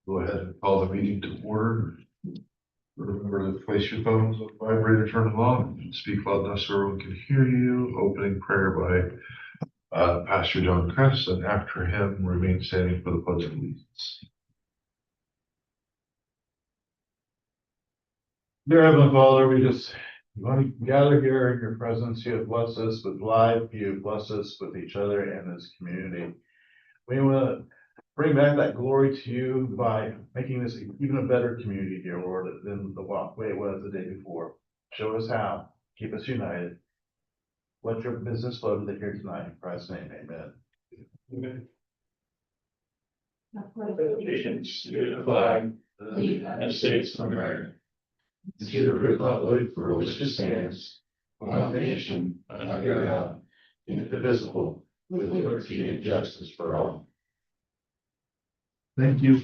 Go ahead and call the meeting to order. Remember to place your phones on vibrator, turn them on, speak loud enough so everyone can hear you. Opening prayer by Pastor John Kress, and after him, remain standing for the pledge of allegiance. Dear Heavenly Father, we just want to gather here in your presence. You have blessed us with life. You have blessed us with each other and this community. We want to bring back that glory to you by making this even a better community, dear Lord, than the way it was the day before. Show us how. Keep us united. Let your business flow to the here tonight. In Christ's name, amen. Amen. Allegiance to the flag of the United States of America, and to the republic for which it stands, one nation, under God, indivisible, with liberty and justice for all. Thank you.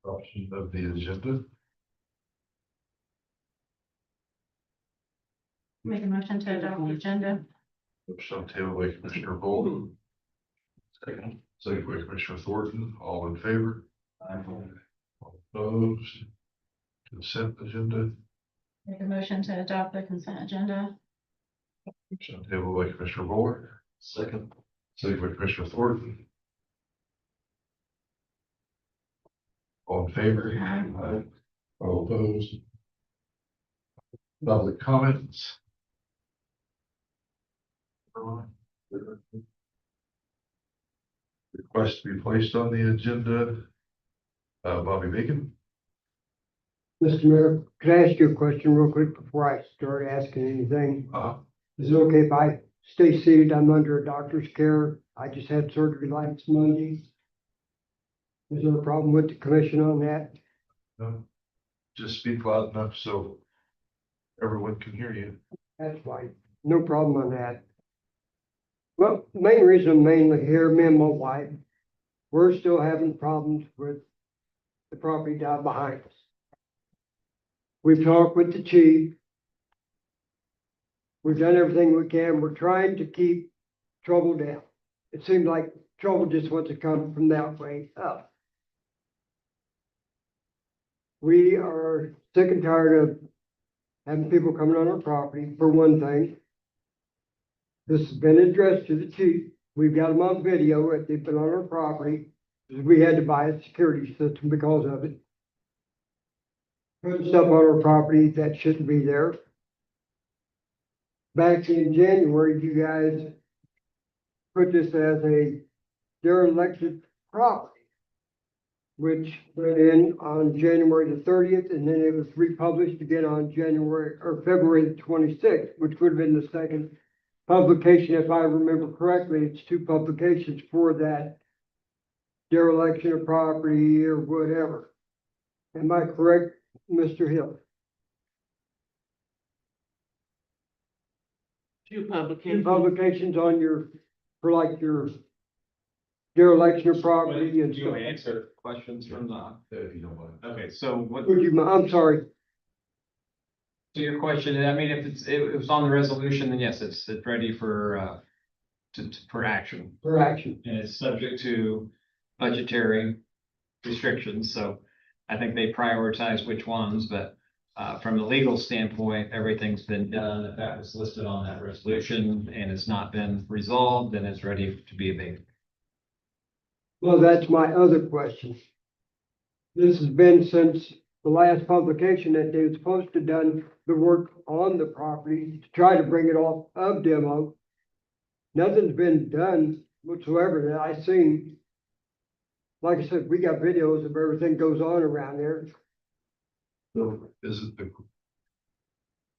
Adoption of the agenda. Make a motion to adopt the agenda. Motion on the table by Commissioner Bolden. Second by Commissioner Thornton. All in favor? All opposed? Consent agenda. Make a motion to adopt the consent agenda. Motion on the table by Commissioner Bowler. Second by Commissioner Thornton. All in favor? Aye. All opposed? Public comments. Request to be placed on the agenda. Bobby Bacon. Mr. Mayor, could I ask you a question real quick before I start asking anything? Is it okay if I stay seated? I'm under a doctor's care. I just had surgery last Monday. Is there a problem with the commission on that? No. Just speak loud enough so everyone can hear you. That's fine. No problem on that. Well, the main reason I'm mainly here, me and my wife, we're still having problems with the property down behind us. We've talked with the chief. We've done everything we can. We're trying to keep trouble down. It seems like trouble just wants to come from that way up. We are sick and tired of having people coming on our property, for one thing. This has been addressed to the chief. We've got them on video that they've been on our property. We had to buy a security system because of it. Putting stuff on our property that shouldn't be there. Back in January, you guys put this as a derelict property, which went in on January the 30th, and then it was republished again on February the 26th, which would have been the second publication, if I remember correctly. It's two publications for that dereliction of property or whatever. Am I correct, Mr. Hill? Two Two publications on your, for like your dereliction of property and Do you stuff. answer questions from the, If you don't mind. okay, so what, Would you, I'm sorry. so your question, I mean, if it was on the resolution, then yes, it's ready for, for action. For action. And it's subject to budgetary restrictions, so I think they prioritize which ones, but from a legal standpoint, everything's been done. If that was listed on that resolution and it's not been resolved, then it's ready to be abated. Well, that's my other question. This has been since the last publication that they were supposed to have done the work on the property to try to bring it off of demo. Nothing's been done whatsoever that I've seen. Like I said, we got videos of everything goes on around there. So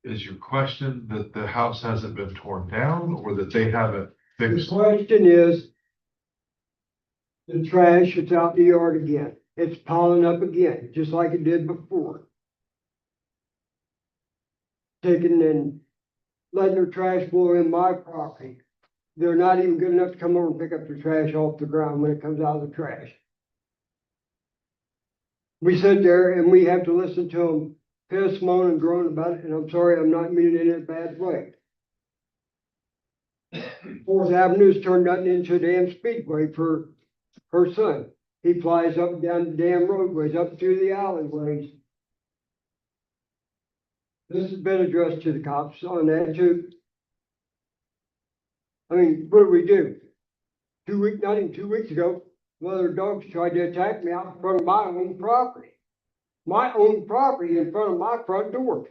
is your question that the house hasn't been torn down or that they haven't The fixed? question is, the trash is out in the yard again. It's piling up again, just like it did before. Taking and letting their trash blow in my property. They're not even good enough to come over and pick up the trash off the ground when it comes out of the trash. We sit there and we have to listen to them piss, moan, and groan about it, and I'm sorry, I'm not meaning it in a bad way. Fourth Avenue's turned nothing into a damn speedway for her son. He flies up and down the damn roadways, up through the alleyways. This has been addressed to the cops on that too. I mean, what do we do? Not even 2 weeks ago, one of their dogs tried to attack me out in front of my own property. My own property in front of my front door.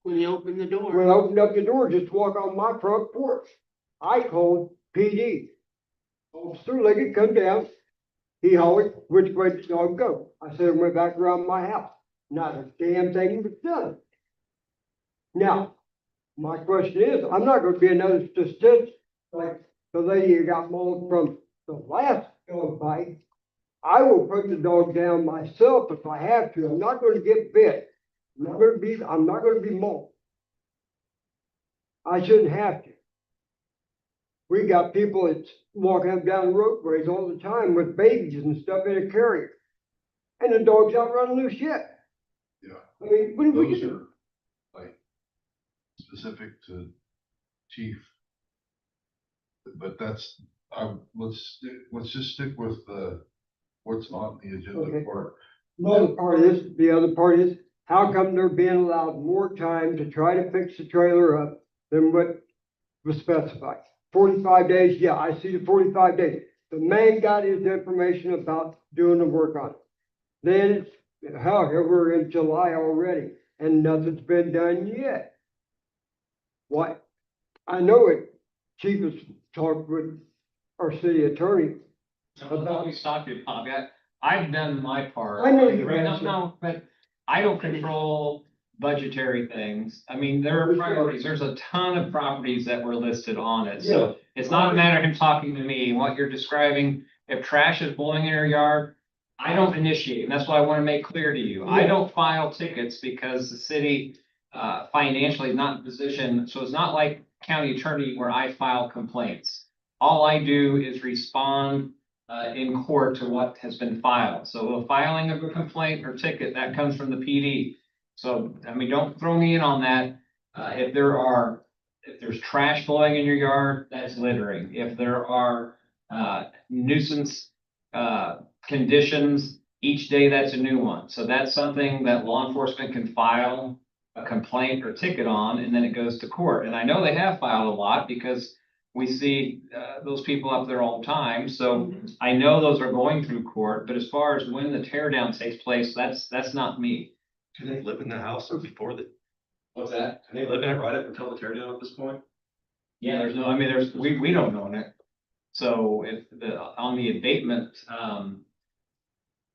When you open the door. When I opened up the door, just to walk on my front porch, I called PD. Officer Liggett come down. He hollered, which way did the dog go? I said, it went back around my house. Not a damn thing was done. Now, my question is, I'm not gonna be another statistic like the lady who got mauled from the last dog bite. I will put the dog down myself if I have to. I'm not gonna get bit. I'm not gonna be mauled. I shouldn't have to. We got people that's walking up down roadways all the time with babies and stuff in a carrier. And the dog's out running loose yet. Yeah, I mean, what do we those do? are like specific to chief. But that's, let's just stick with what's on the agenda Okay. part. The other part is, how come they're being allowed more time to try to fix the trailer up than what was specified? 45 days, yeah, I see the 45 days. The man got his information about doing the work on it. Then, hell, here we're in July already, and nothing's been done yet. What? I know it, Chief has talked with our city attorney. About we stopped you, Bob. I've done my part. I know you Right, have. no, but I don't control budgetary things. I mean, there are priorities. There's a ton of properties that were listed on it. So it's not a matter of him talking to me. What you're describing, if trash is blowing in your yard, I don't initiate. And that's why I want to make clear to you. I don't file tickets because the city financially is not in a position. So it's not like county attorney where I file complaints. All I do is respond in court to what has been filed. So a filing of a complaint or ticket, that comes from the PD. So, I mean, don't throw me in on that. If there's trash blowing in your yard, that's littering. If there are nuisance conditions, each day that's a new one. So that's something that law enforcement can file a complaint or ticket on, and then it goes to court. And I know they have filed a lot because we see those people up there all the time. So I know those are going through court, but as far as when the tear down takes place, that's not me. Do they live in the house or before the, What's that? can they live in it right up until the tear down at this point? Yeah, we don't own it. So if on the abatement,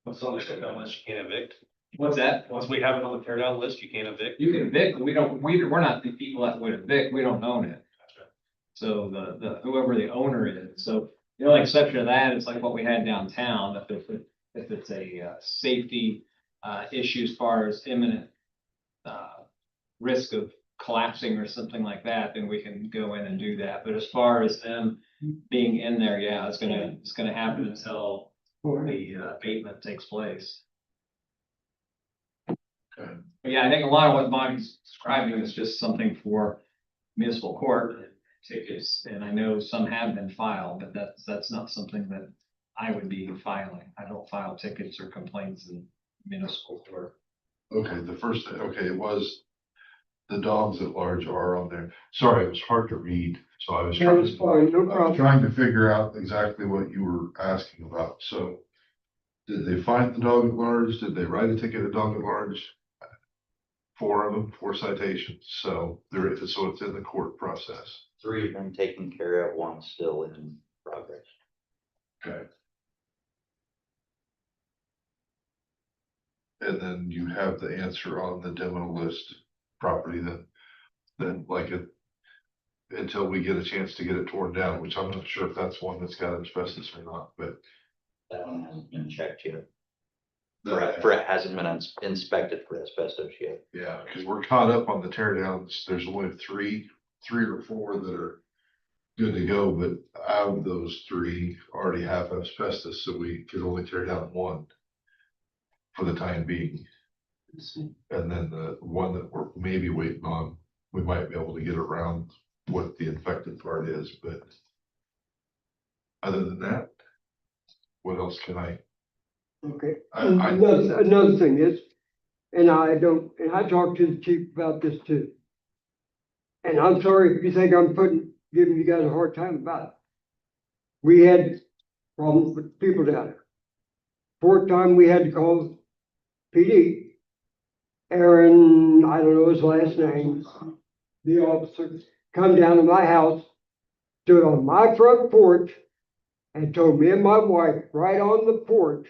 What's on the tear down list, you can't evict? what's that? Once we have it on the tear down list, you can't evict? You can evict, we're not the people that would evict, we don't own it. So the whoever the owner is, so the only exception to that is like what we had downtown, if it's a safety issue as far as imminent risk of collapsing or something like that, then we can go in and do that. But as far as them being in there, yeah, it's gonna happen until the abatement takes place. Okay. But yeah, I think a lot of what Bobby's describing is just something for municipal court tickets, and I know some have been filed, but that's not something that I would be filing. I don't file tickets or complaints in municipal court. Okay, it was the dogs at large are on there. Sorry, it was hard to read, so I was That trying was fine, no I was problem. trying to figure out exactly what you were asking about. So did they find the dog at large? Did they write a ticket at dog at large? 4 of them, 4 citations. So it's in the court process. 3 of them taken care of, 1 still in progress. Okay. And then you have the answer on the demo list property then like it, until we get a chance to get it torn down, which I'm not sure if that's one that's got asbestos or not, but. That one hasn't been checked yet. It hasn't been inspected for asbestos yet. Yeah, because we're caught up on the tear downs. There's only three or 4 that are good to go, but out of those 3 already have asbestos, so we could only tear down 1 for the time being. And then the one that we're maybe waiting on, we might be able to get around what the infected part is, but other than that, what else can I? Okay. I- Another thing is, and I talked to the chief about this too. And I'm sorry if you think I'm giving you guys a hard time about it. We had problems with people down there. Fourth time we had to call PD. Aaron, I don't know his last name, the officer, come down to my house, stood on my front porch and told me and my wife right on the porch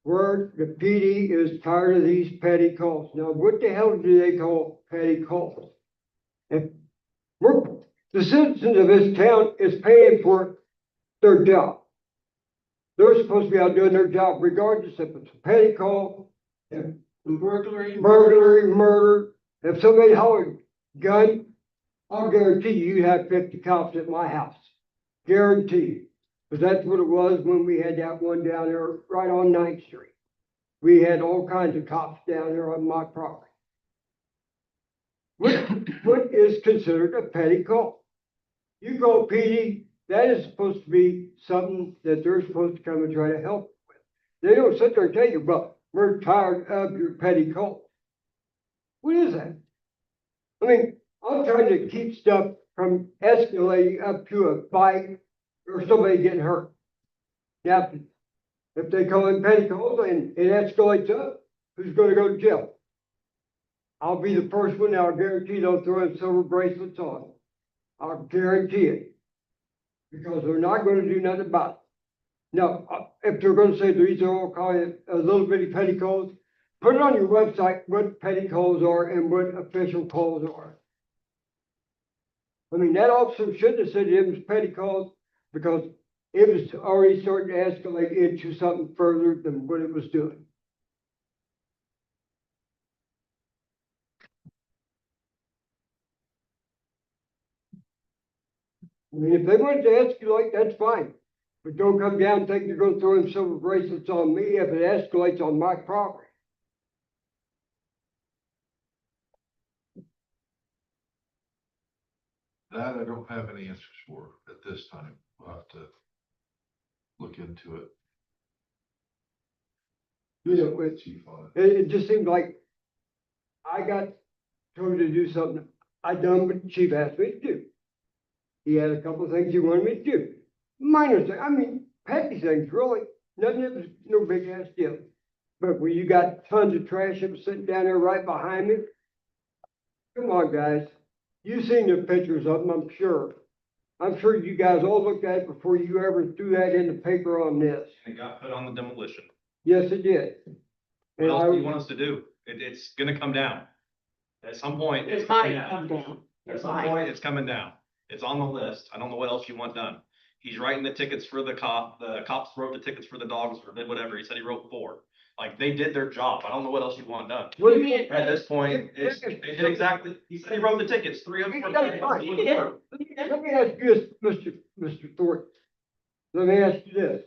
where the PD is tired of these petty calls. Now, what the hell do they call petty calls? If the citizens of this town is paying for their job. They're supposed to be out doing their job regardless if it's a petty call, if burglary, murder. If somebody hollered gun, I'll guarantee you have 50 cops at my house. Guarantee you. But that's what it was when we had that one down there right on 9th Street. We had all kinds of cops down there on my property. What is considered a petty call? You go PD, that is supposed to be something that they're supposed to come and try to help with. They don't sit there and tell you, but we're tired of your petty calls. What is that? I mean, I'm trying to keep stuff from escalating up to a fight or somebody getting hurt. Now, if they call in petty calls and it escalates up, who's going to go to jail? I'll be the first one. I'll guarantee they'll throw in silver bracelets on. I'll guarantee it. Because they're not going to do nothing about it. Now, if they're going to say these are all kind of little bitty petty calls, put it on your website what petty calls are and what official calls are. I mean, that officer shouldn't have said it was petty calls because it was already starting to escalate into something further than what it was doing. I mean, if they wanted to escalate, that's fine. But don't come down and think you're going to throw in silver bracelets on me if it escalates on my property. That I don't have any answers for at this time. We'll have to look into it. You know, With chief on it. it just seemed like I got told to do something I done what the chief asked me to do. He had a couple of things he wanted me to do. Minor things, I mean, petty things, really. Nothing that was no big ass deal. But when you got tons of trash that was sitting down there right behind me, come on, guys. You've seen the pictures of them, I'm sure. I'm sure you guys all looked at it before you ever threw that in the paper on this. It got put on the demolition. Yes, it did. What And else I, do you want us to do? It's gonna come down. At some point, it's It coming might down. come down. At some point, it's coming down. It's on the list. I don't know what else you want done. He's writing the tickets for the cops wrote the tickets for the dogs or did whatever. He said he wrote 4. Like, they did their job. I don't know what else you want done. what do you mean? At this point, they did exactly, he said he wrote the tickets, 3 of them. were That's fine. tickets. Let me ask you this, Mr. Thornton. Let me ask you this.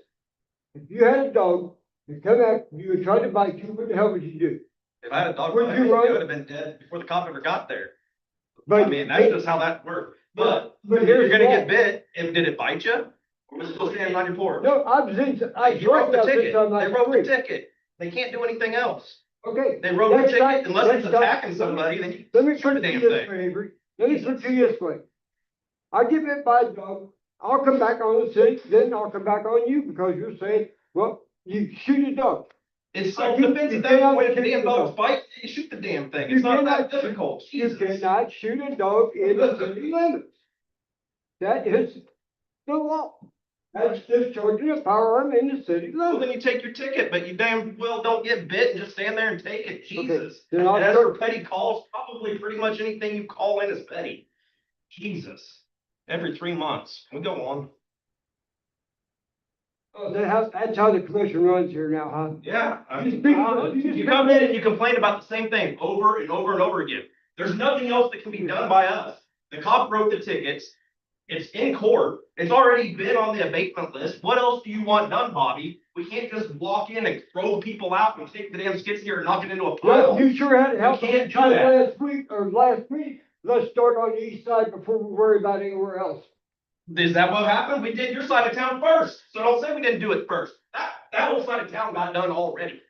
If you had a dog and come after you and tried to bite you, what the hell would you do? If I had a dog, Would bite you me, run? it would have been dead before the cop ever got there. But I mean, that's just how that worked. But But if you're here's gonna why. get bit, and did it bite you? Or was it still standing on your porch? No, I was in, I You wrote the drove out ticket. this on They my wrote the street. ticket. They can't do anything else. Okay. They wrote the Next time- ticket unless it's next time- attacking somebody, then you Let me shoot put the it to you damn this thing. way, Avery. Let me put it to you this way. I get bit by a dog, I'll come back on the city, then I'll come back on you because you're saying, well, you shoot a dog. It's I self-defense you at that cannot point. If the shoot damn the dog's dog. bite, you shoot the damn thing. You It's not that cannot- difficult. You Jesus. cannot shoot a dog in the city limits. That is the law. That's discharging a firearm in the city Well, then limits. you take your ticket, but you damn well don't get bit and just stand there and take it. Jesus. Then I'll And as start- for petty calls, probably pretty much anything you call in is petty. Jesus. Every 3 months. We go on. That's how the commission runs here now, huh? Yeah. You speak- You come in and you complain about the same thing over and over and over again. There's nothing else that can be done by us. The cop wrote the tickets. It's in court. It's already been on the abatement list. What else do you want done, Bobby? We can't just walk in and throw people out and take the damn skid steer and knock it into a Well, pile. you sure had help can't do out that. last week or last week let's start on the east side before we worry about anywhere else. Is that what happened? We did your side of town first, so don't say we didn't do it first. That whole side of town got done already.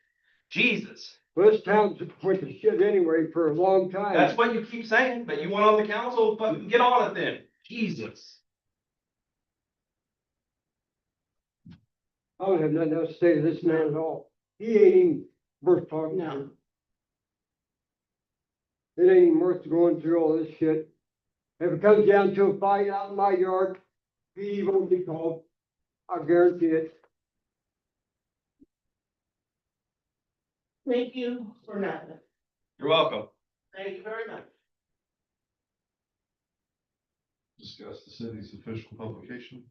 Jesus, This town's went to shit anyway for a long time. that's what you keep saying, but you want on the council, fucking get on it then. Jesus. I don't have nothing else to say to this man at all. He ain't even worth talking to. It ain't even worth going through all this shit. If it comes down to a fight out in my yard, he won't be called. I guarantee it. Thank you for nothing. You're welcome. Thank you very much. Discuss the city's official publication.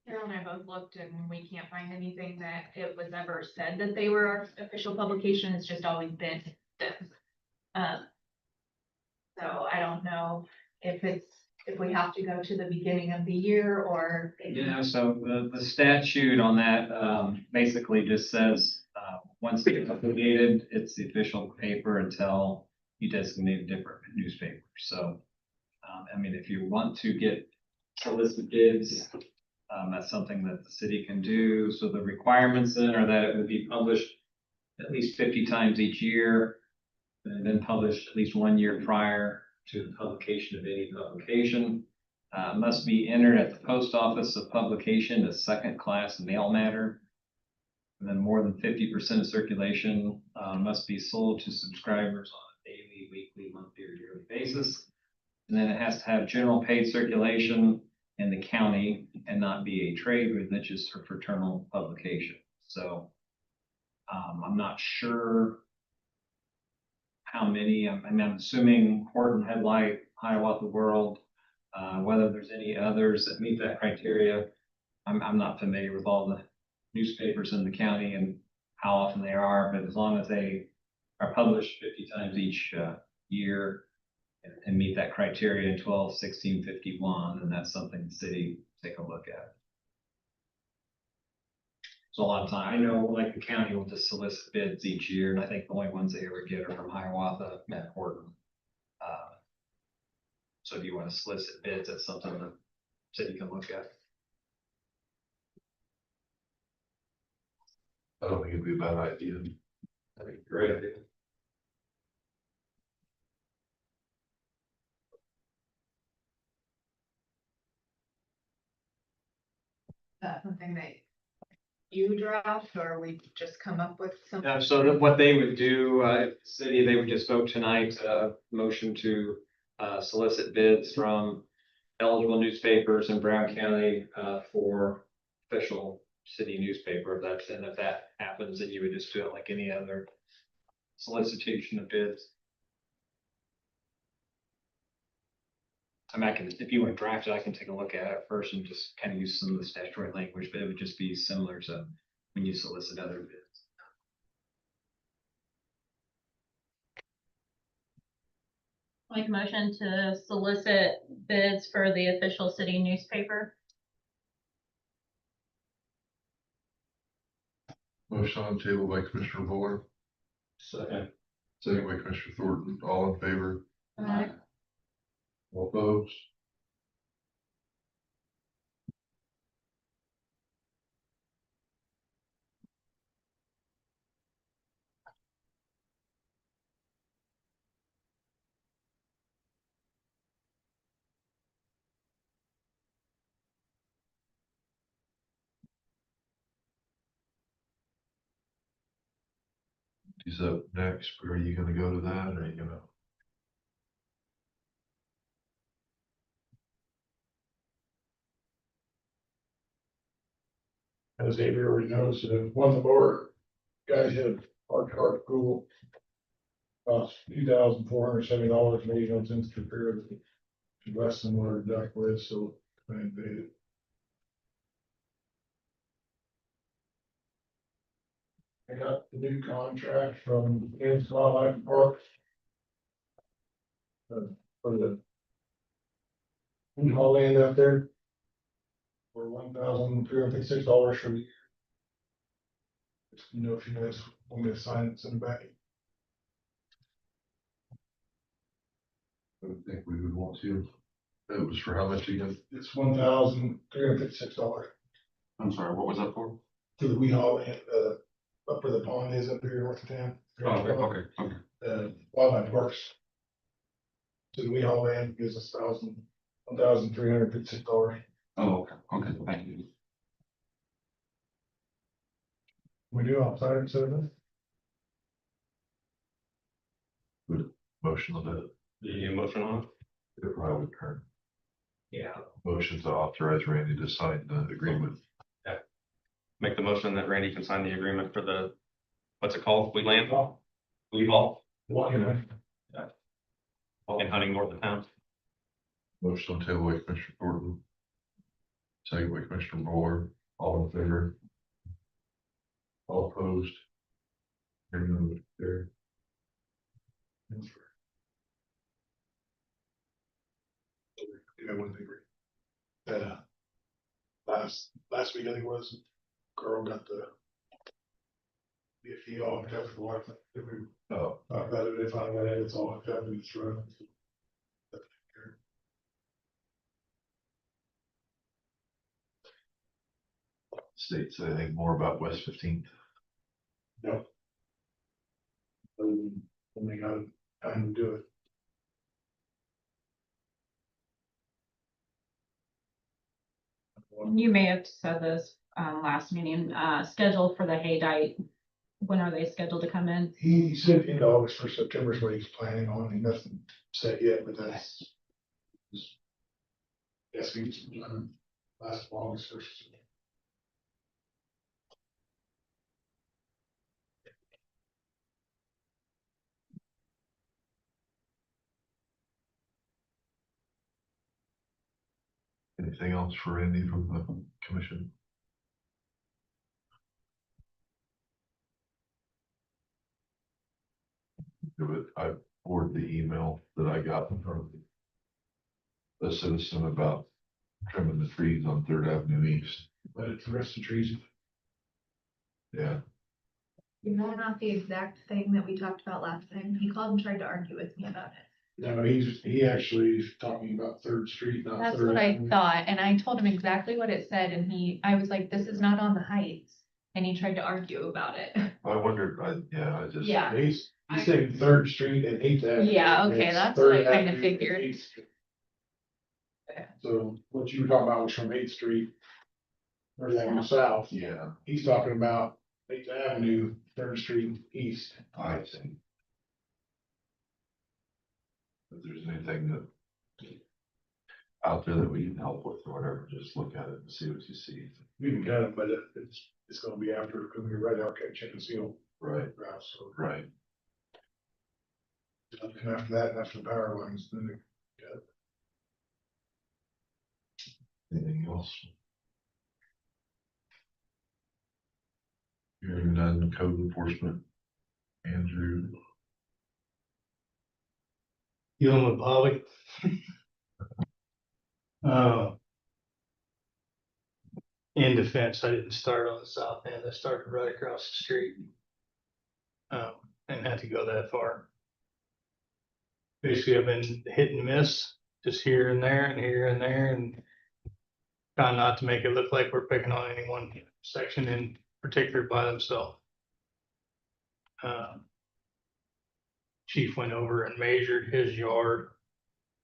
Carol and I both looked and we can't find anything that it was ever said that they were our official publication. It's just always been them. So I don't know if we have to go to the beginning of the year or. Yeah, so the statute on that, basically just says, once it's publicated, it's the official paper until you designate a different newspaper. So, I mean, if you want to get solicit bids, that's something that the city can do. So the requirements then are that it would be published at least 50 times each year, and then published at least 1 year prior to the publication of any publication. Must be entered at the post office of publication as second class mail matter. And then more than 50% of circulation must be sold to subscribers on a daily, weekly, monthly, or yearly basis. And then it has to have general paid circulation in the county and not be a trade, religious, or fraternal publication. So I'm not sure how many. I'm assuming Horton, Headlight, Hiawatha World, whether there's any others that meet that criteria. I'm not familiar with all the newspapers in the county and how often they are, but as long as they are published 50 times each year and meet that criteria in 12/16/51, then that's something the city take a look at. So a lot of time, I know like the county will just solicit bids each year, and I think the only ones they ever get are from Hiawatha and Horton. So if you want to solicit bids, that's something the city can look at. I don't think it'd be a bad idea. I think great idea. That's something that you draft or we just come up with something. So that what they would do, if the city, they would just vote tonight, motion to solicit bids from eligible newspapers in Brown County for official city newspaper. If that happens, then you would just do it like any other solicitation of bids. I mean, if you want to draft it, I can take a look at it first and just kind of use some of the statutory language, but it would just be similar to when you solicit other bids. Make a motion to solicit bids for the official city newspaper. Motion on the table by Commissioner Fuller, Second. second by Commissioner Thornton, all in favor, all opposed? He's up next, are you gonna go to that, or are you gonna? As Avery already knows, one of our guys had our pool. Cost $2,470, maybe no sense compared to less than what our duck was, so I paid it. I got the new contract from Kansas Wildlife Park. For the haul land out there. For $1,356 for the year. Just, if you guys want me to sign it, send it back. I would think we would want to. It was for how much again? It's $1,356. I'm sorry, what was that for? To the Wee Haul and, up where the pond is up here north of town. Okay. Wildlife Works. To the Wee Haul land gives us $1,356. Oh, okay, thank you. We do outside instead of Motion on that. The motion on? If I would turn. Yeah. Motion to authorize Randy to sign the agreement. Make the motion that Randy can sign the agreement for the, what's it called? We land? We haul walking. and hunting north of town. Motion on table by Commissioner Horton. Second by Commissioner Moore. All in favor? All opposed? Hearing none, carried. Yeah, one thing. Last week, I think it was, Carl got the fee all except for the water. If we Oh, talk about it, if I got it, it's all except for it's running. states anything more about West 15th? No. When they got time to do it. You may have said this, last meeting, scheduled for the Haydite. When are they scheduled to come in? He said in August for September is what he's planning on, and nothing set yet, but that's. Yes, he's last August or something. Anything else for Randy from the commission? I forwarded the email that I got from the citizen about trimming the trees on Third Avenue East. But it's the rest of the trees. Yeah, Is that not the exact thing that we talked about last time? He called and tried to argue with me about it. No, he actually is talking about Third Street, not That's Third what I Avenue. thought, and I told him exactly what it said, and I was like, this is not on the heights, and he tried to argue about it. I wondered, I just. Yeah. He's saying Third Street and Eighth Avenue. Yeah, okay, It's that's what I Third kinda Avenue and figured. 8th Street. Okay. So what you were talking about was from Eighth Street. Third Avenue South. Yeah, He's talking about Eighth Avenue, Third Street East. I think. If there's anything that out there that we can help with or whatever, just look at it and see what you see. We can cut it, but it's gonna be after, it's gonna be right out that chip and seal Right, route, so. right. And after that, after the power lines, then Anything else? Hearing none, code enforcement. Andrew. Dealing with Bobby. In defense, I didn't start on the south end, I started right across the street. And had to go that far. Basically, I've been hit and miss, just here and there and here and there, and trying not to make it look like we're picking on any one section in particular by themselves. Chief went over and measured his yard,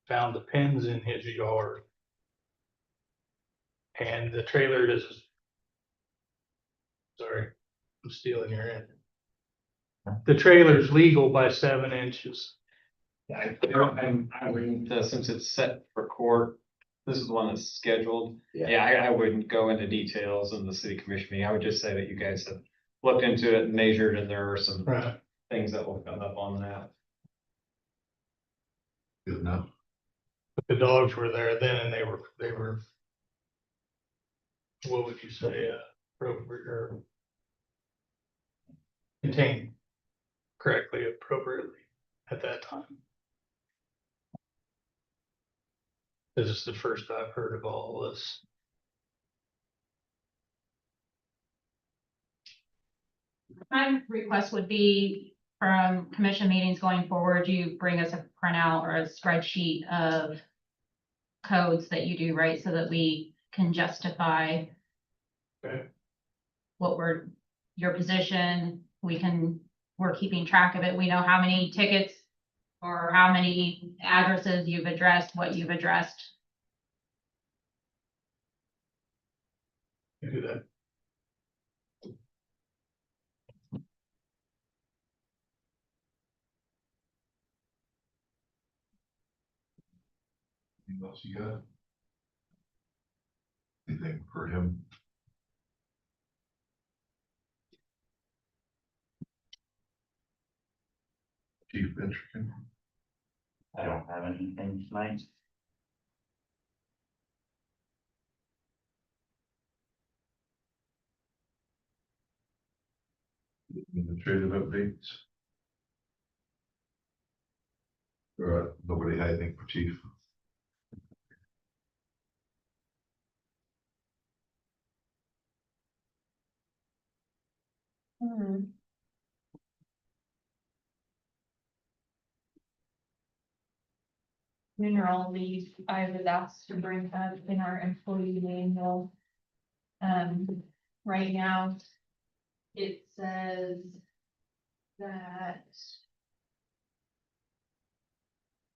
found the pins in his yard. And the trailer is. Sorry, I'm stealing your end. The trailer's legal by 7 inches. I wouldn't, since it's set for court, this is the one that's scheduled. Yeah, I wouldn't go into details in the city commission meeting. I would just say that you guys have looked into it and measured, and there are some Right. things that will come up on that. Good enough. But the dogs were there then, and they were. What would you say, appropriate or contained correctly, appropriately at that time. This is the first I've heard of all this. My request would be from commission meetings going forward, you bring us a printout or a spreadsheet of codes that you do, right? So that we can justify Okay. what your position, we're keeping track of it. We know how many tickets or how many addresses you've addressed, what you've addressed. You do that. Anything else you got? Anything for him? Chief Ventrican? I don't have anything tonight. Administrative updates? Nobody had anything for chief? Funeral leave, I was asked to bring up in our employee manual. Right now, it says that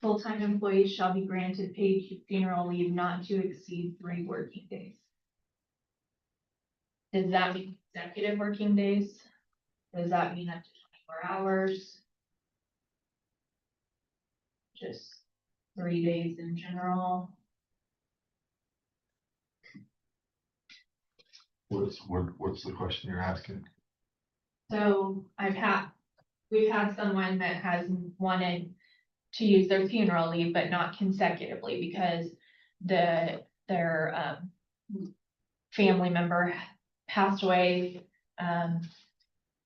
full-time employees shall be granted paid funeral leave not to exceed 3 working days. Does that mean consecutive working days? Does that mean up to 24 hours? Just 3 days in general? What's the question you're asking? So we've had someone that has wanted to use their funeral leave, but not consecutively because their family member passed away,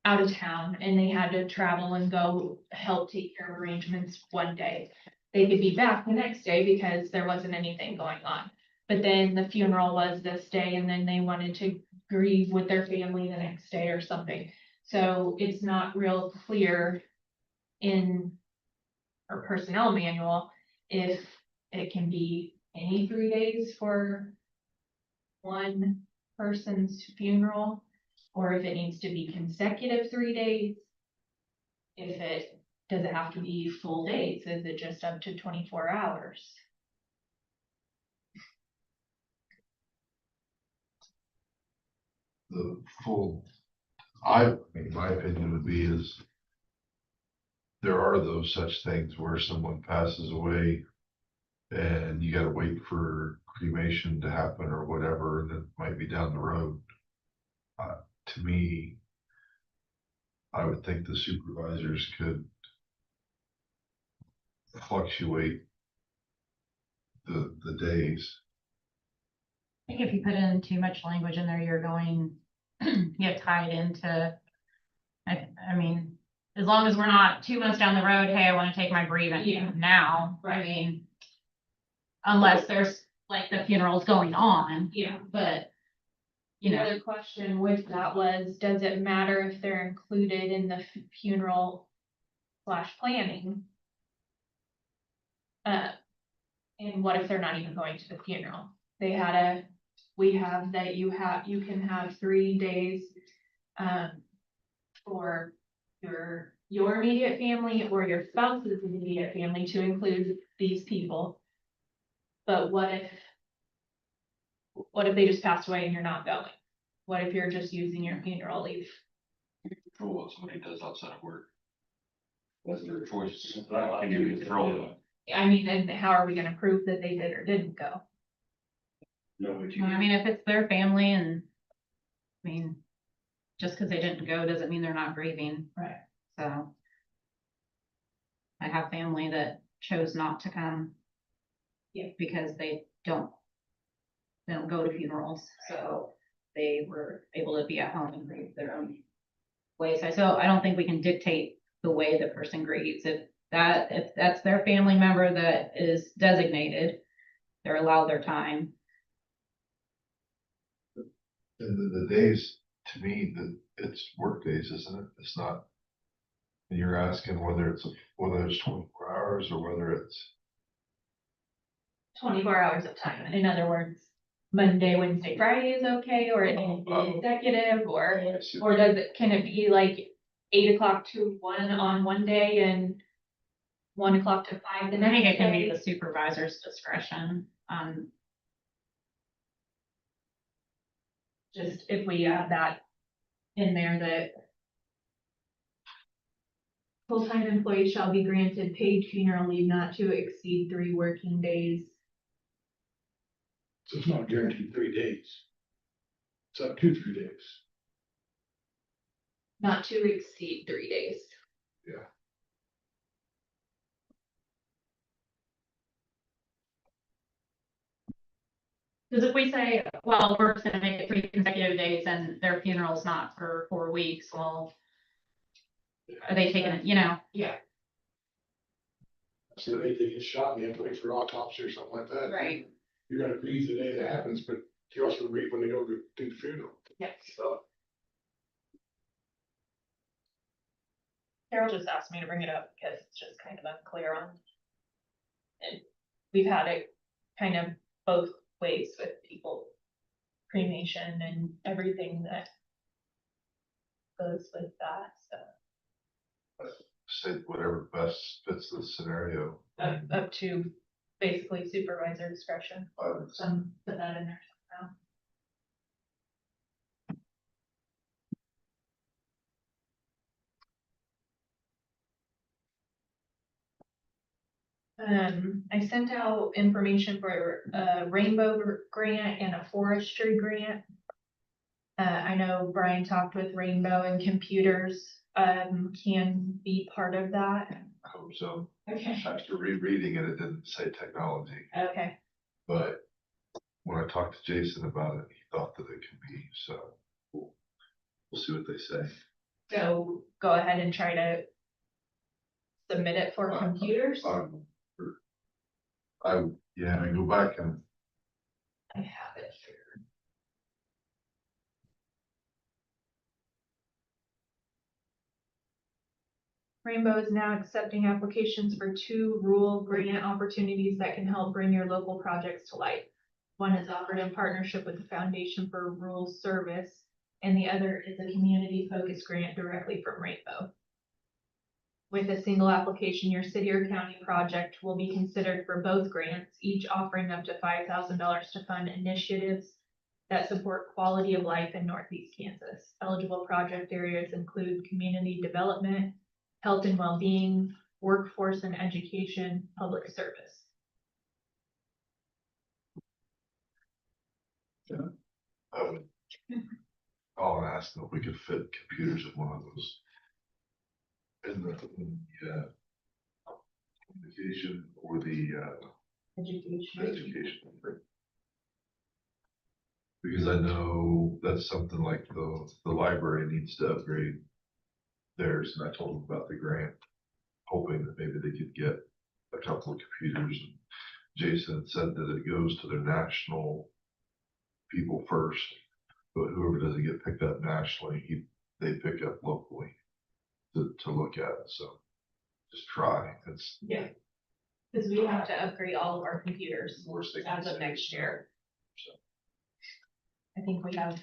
out of town, and they had to travel and go help take care of arrangements one day. They could be back the next day because there wasn't anything going on. But then the funeral was this day, and then they wanted to grieve with their family the next day or something. So it's not real clear in our personnel manual if it can be any 3 days for one person's funeral, or if it needs to be consecutive 3 days. Does it have to be full days? Is it just up to 24 hours? The full, mean, my opinion would be is there are those such things where someone passes away and you gotta wait for cremation to happen or whatever, and it might be down the road. To me, I would think the supervisors could fluctuate the days. I think if you put in too much language in there, you're going, get tied into, I mean, as long as we're not 2 months down the road, hey, I want to take my bereavement Yeah. now, I Right. mean, unless there's like the funeral's going on, Yeah. but you The know, other question with that was, does it matter if they're included in the funeral / planning? And what if they're not even going to the funeral? We have that you can have 3 days, for your immediate family or your spouse's immediate family to include these people. But what if they just passed away and you're not going? What if you're just using your funeral leave? Control what somebody does outside of work. That's their choice. Can you control it? I mean, and how are we gonna prove that they did or didn't go? No, but you I mean, if it's their family and, I mean, just because they didn't go doesn't mean they're not grieving. Right. So I have family that chose not to come. Yeah. Because they don't go to funerals, so they were able to be at home and grieve their own way. So I don't think we can dictate the way the person grieves. If that's their family member that is designated, they're allowed their time. And the days, to me, it's work days, isn't it? It's not. And you're asking whether it's 24 hours or whether it's, 24 hours of time. In other words, Monday, Wednesday, Friday is okay, or it can be executive, or can it be like 8 o'clock to 1 on one day and 1 o'clock to 5 the I next think it can be day? the supervisor's discretion. Just if we add that in there, that full-time employees shall be granted paid funeral leave not to exceed 3 working days. So it's not guaranteed 3 days. It's up to 3 days. Not to exceed 3 days. Because if we say, well, we're just gonna make it 3 consecutive days and their funeral's not for 4 weeks, well, are they taking it, Yeah. So they get shot and they have to wait for autopsy or something like that. Right. You're gonna grieve the day that happens, but you also grieve when they go to do the funeral. Yes. So, Carol just asked me to bring it up because it's just kind of unclear on. And we've had it kind of both ways with people, cremation and everything that goes with that, so. say whatever best fits the scenario. Up to basically supervisor discretion, put that in there somehow. I sent out information for a rainbow grant and a forestry grant. I know Brian talked with Rainbow, and computers, can be part of that. I hope so. Okay. After rereading it, it didn't say technology, Okay, but when I talked to Jason about it, he thought that it could be, so we'll see what they say. so go ahead and try to submit it for computers. I go back and I have it here. Rainbow is now accepting applications for 2 rural grant opportunities that can help bring your local projects to life. One is offered in partnership with the Foundation for Rural Service, and the other is a community-focused grant directly from Rainbow. With a single application, your city or county project will be considered for both grants, each offering up to $5,000 to fund initiatives that support quality of life in Northeast Kansas. Eligible project areas include community development, health and well-being, workforce and education, public service. I would call and ask them if we could fit computers in one of those. In the communication or the education. Because I know that's something like the library needs to upgrade theirs, and I told them about the grant, hoping that maybe they could get a couple of computers. And Jason said that it goes to their national people first, but whoever doesn't get picked up nationally, they pick up locally to look at it. So just try. It's Yeah. Because we have to upgrade all of our computers worst they can as of say. next year. So. I think we have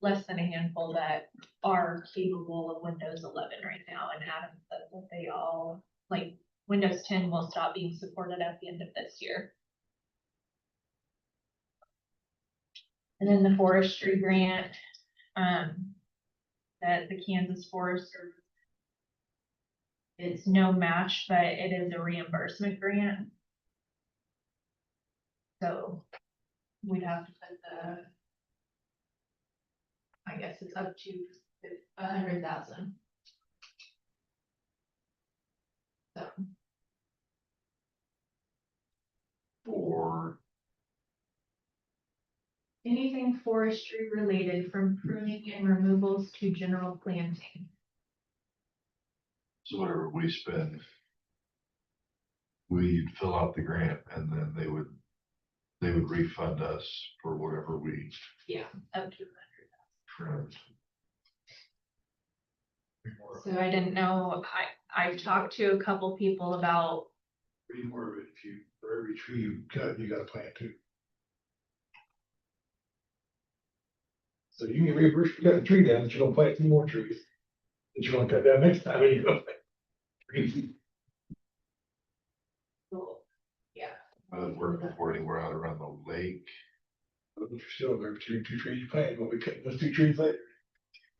less than a handful that are capable of Windows 11 right now, and Adam said that they all, like, Windows 10 will stop being supported at the end of this year. And then the forestry grant, that the Kansas Forest Service, it's no match, but it is a reimbursement grant. So we'd have to put I guess it's up to 100,000. So. For Anything forestry related, from pruning and removals to general planting. so whatever we spend, we'd fill out the grant and then they would refund us for whatever we Yeah, up to 100,000. trimmed. So I didn't know, I've talked to a couple people about, Three more, but if you, for every tree you cut, you gotta plant two. So you can reverse, you cut a tree down, but you don't plant two more trees. That you're gonna cut down next time, and you go. Trees. yeah, We're before anywhere out around the lake. But you're still, every two trees you plant, you'll be cutting those two trees later.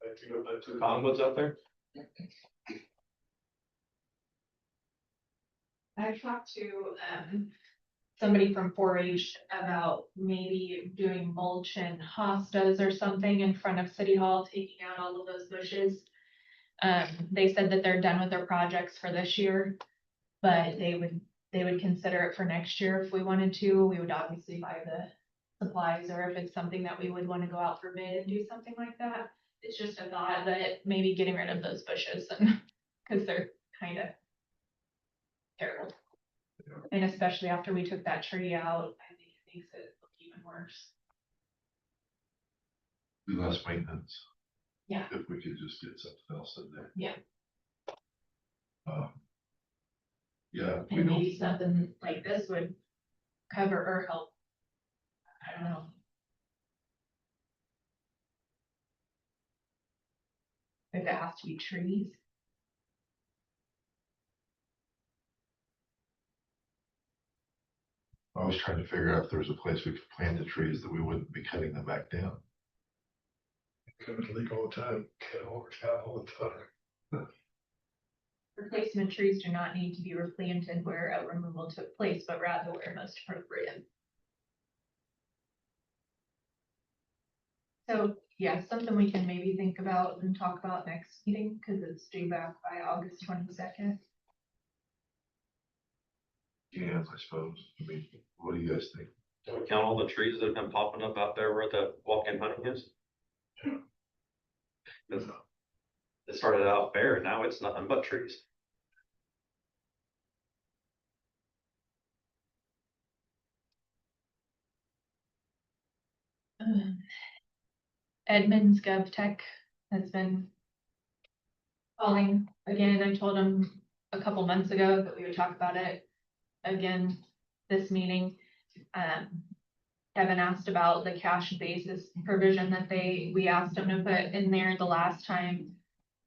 That's two Cottonwoods up there? I've talked to, somebody from 4-H about maybe doing mulch and hostas or something in front of City Hall, taking out all of those bushes. They said that they're done with their projects for this year, but they would consider it for next year if we wanted to. We would obviously buy the supplies, or if it's something that we would want to go out for bid and do something like that. It's just a thought that maybe getting rid of those bushes and, cause they're kind of terrible. And especially after we took that tree out, I think it makes it look even worse. Be less maintenance. Yeah. If we could just get something else in there. Yeah. Yeah, we And don't, maybe something like this would cover or help. I don't know. If it has to be trees. I was trying to figure out if there was a place we could plant the trees that we wouldn't be cutting them back down. Come to the leak all the time, cut all the time. Replacement trees do not need to be replanted where a removal took place, but rather where most appropriate. So, yeah, something we can maybe think about and talk about next meeting, because it's due back by August 22nd. Yeah, I suppose. I mean, what do you guys think? Do we count all the trees that have been popping up out there where the walk-in hunting is? It started out bare, now it's nothing but trees. Edmonds GovTech has been calling again. I told him a couple months ago that we would talk about it again this meeting. Kevin asked about the cash basis provision that we asked him to put in there the last time.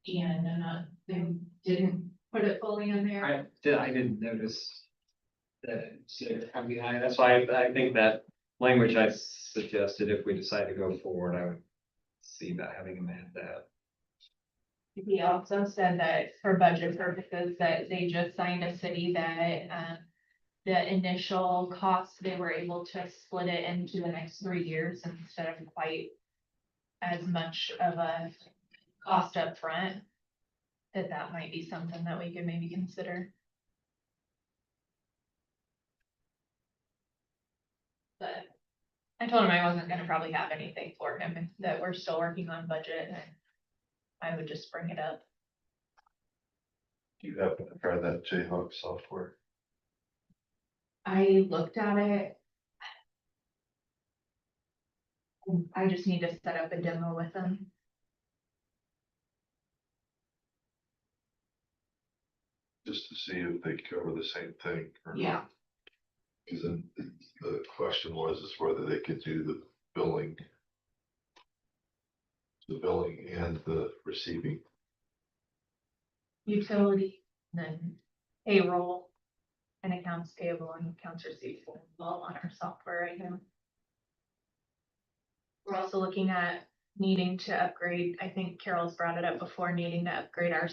And they didn't put it fully in there. I didn't notice that. So, I mean, that's why I think that language I suggested, if we decide to go forward, I would see about having him add that. He also said that for budget purposes, that they just signed a city that, the initial costs, they were able to split it into the next 3 years instead of quite as much of a cost up front. That might be something that we could maybe consider. But I told him I wasn't gonna probably have anything for him, and that we're still working on budget, and I would just bring it up. Do you happen to try that Jayhawk software? I looked at it. I just need to set up a demo with them. Just to see if they cover the same thing or Yeah. not. Because then the question is whether they could do the billing. The billing and the receiving. Utility, and then payroll, and accounts payable and accounts receivable, all on our software right now. We're also looking at needing to upgrade, I think Carol's brought it up before, needing to upgrade our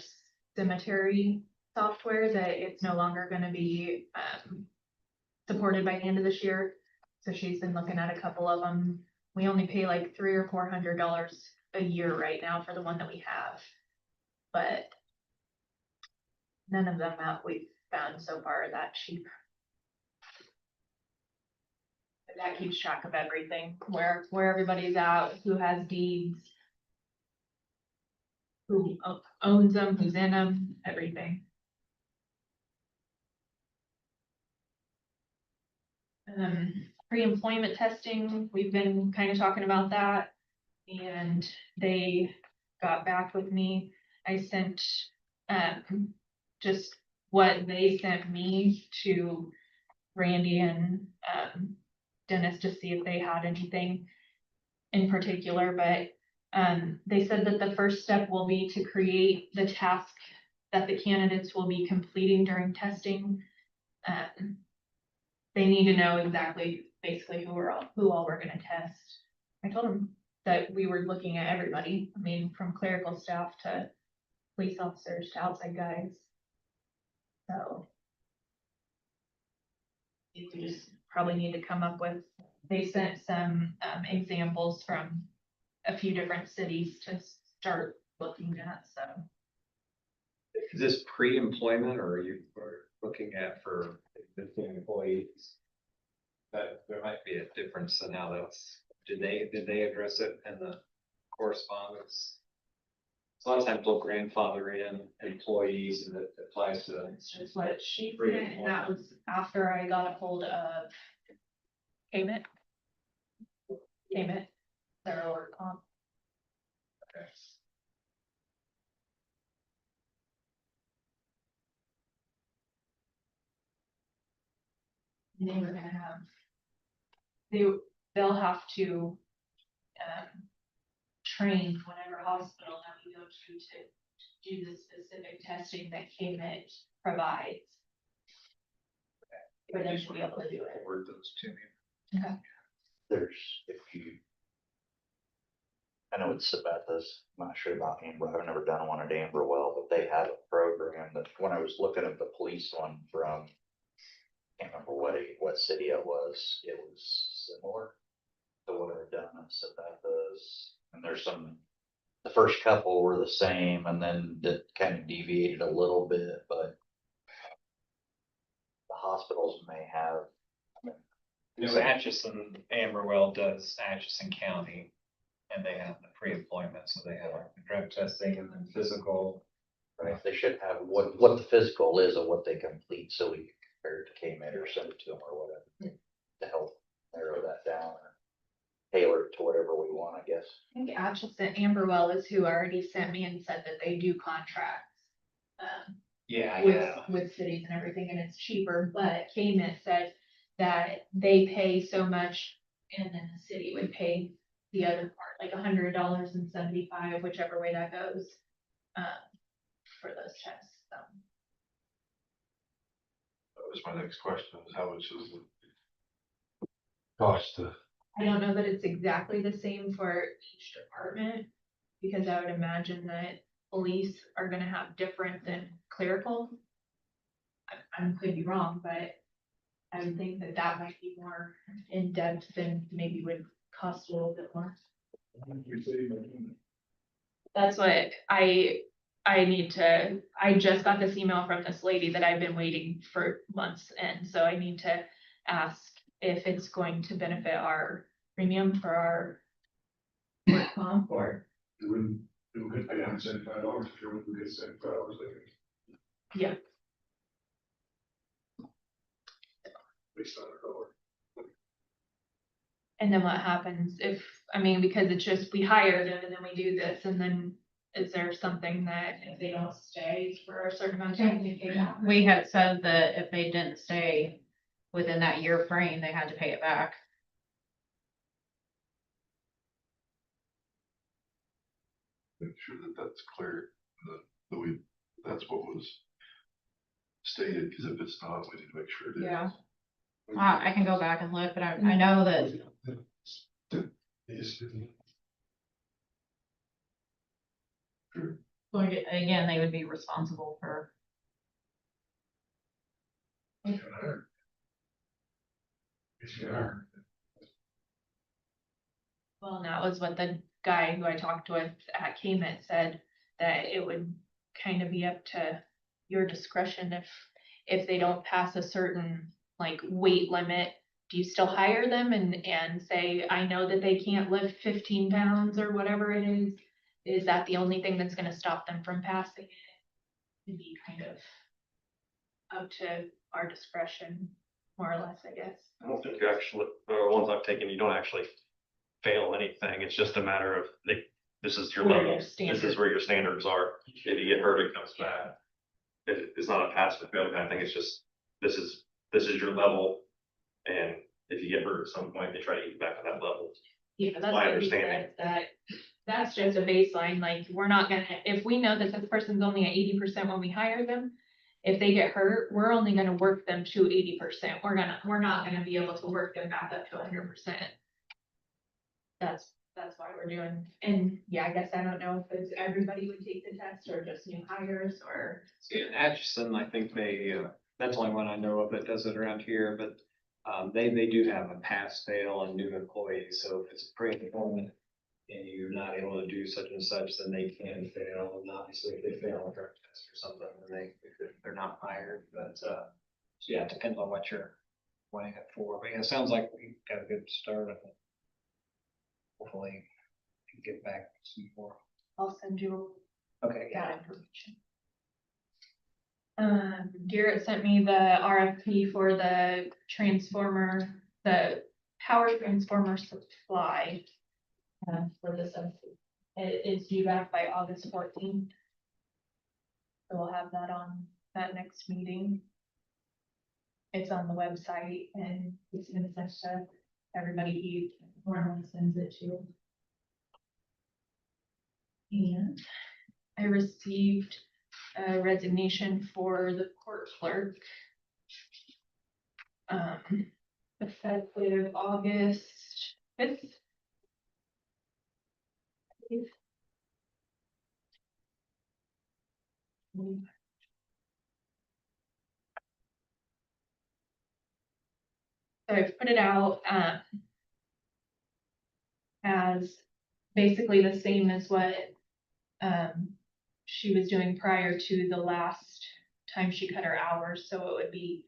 cemetery software, that it's no longer gonna be, supported by the end of this year. So she's been looking at a couple of them. We only pay like $300 or $400 a year right now for the one that we have. But none of them that we've found so far are that cheap. But that keeps track of everything, where everybody's at, who has deeds, who owns them, who's in them, everything. Pre-employment testing, we've been kind of talking about that, and they got back with me. I sent, just what they sent me to Randy and, Dennis to see if they had anything in particular, but, they said that the first step will be to create the task that the candidates will be completing during testing. They need to know exactly, basically who all we're gonna test. I told them that we were looking at everybody, I mean, from clerical staff to police officers to outside guys. So. I think we just probably need to come up with, they sent some, examples from a few different cities to start looking at, so. Is this pre-employment or are you looking at for existing employees? That there might be a difference in how that's, did they address it in the correspondence? So a lot of times they'll grandfather in employees and it applies to them. It's just what she said, and that was after I got a hold of payment. Their work comp. They were gonna have. They'll have to. Train whatever hospital that we go to do the specific testing that KMIT provides. For them to be able to do it. Forward those to me. Okay. There's, if you. I know it's Sabetha's, I'm not sure about Amber, I've never done one at Amber well, but they have a program that when I was looking at the police one from. Can't remember what city it was similar to what I've done at Sabetha's, and there's some. The first couple were the same and then that kind of deviated a little bit, but. The hospitals may have. You know, Atchison, Amberwell does Atchison County. And they have the pre-employment, so they have like the drug testing and then physical. Right, they should have what the physical is and what they complete, so we can compare it to KMIT or send it to them or whatever. To help narrow that down or tailor it to whatever we want, I guess. I think Atchison Amberwell is who already sent me and said that they do contracts. With cities and everything, and it's cheaper, but KMIT said that they pay so much and then the city would pay the other part, like $100.75, whichever way that goes, for those tests, so. That was my next question, is how much is the cost to? I don't know that it's exactly the same for each department, because I would imagine that police are gonna have different than clerical. I could be wrong, but I would think that that might be more in depth than maybe would cost a little bit more. That's what I just got this email from this lady that I've been waiting for months, and so I need to ask if it's going to benefit our premium for our work comp or. You could pay $175 if you're within $75 later. Yeah. Based on our dollar. And then what happens if, I mean, because it's just, we hire them and then we do this, and then is there something that if they don't stay for a certain amount of time, they pay back? We had said that if they didn't stay within that year frame, they had to pay it back. Make sure that that's clear, that's what was stated, because if it's not, we need to make sure it is. Yeah. I can go back and look, but I know that again, they would be responsible for. Well, and that was what the guy who I talked with at KMIT said, that it would kind of be up to your discretion if they don't pass a certain like weight limit. Do you still hire them and say, I know that they can't lift 15 pounds or whatever it is? Is that the only thing that's gonna stop them from passing it? It'd be kind of up to our discretion, more or less, I guess. I don't think you actually, the ones I've taken, you don't actually fail anything. It's just a matter of this is your Where level, your this is standards. where your standards are. If you get hurt, it comes back. It's not a pass or fail kind of thing, it's just, this is your level. And if you get hurt at some point, they try to get you back at that level. Yeah, that's my what we understanding. said, that's just a baseline, like, we're not gonna, if we know that this person's only at 80% when we hire them. If they get hurt, we're only gonna work them to 80%, we're not gonna be able to work them back up to 100%. That's why we're doing, and yeah, I guess I don't know if it's everybody would take the test or just new hires or. In Atchison, I think they, that's the only one I know of that does it around here, but they do have a pass fail on new employees, so if it's pre-employment and you're not able to do such and such, then they can fail, and obviously if they fail a drug test or something, then they're not hired, but so yeah, it depends on what you're wanting it for, but yeah, it sounds like we got a good start. I think. Hopefully, we can get back some more. I'll send you Okay, yeah. that information. Garrett sent me the RFP for the transformer, the power transformer supply. For this, it is due back by August 14th. So we'll have that on that next meeting. It's on the website and it's gonna send to everybody he normally sends it to. And I received a resignation for the court clerk. Effective August 5th. So I've put it out, as basically the same as what, she was doing prior to the last time she cut her hours, so it would be,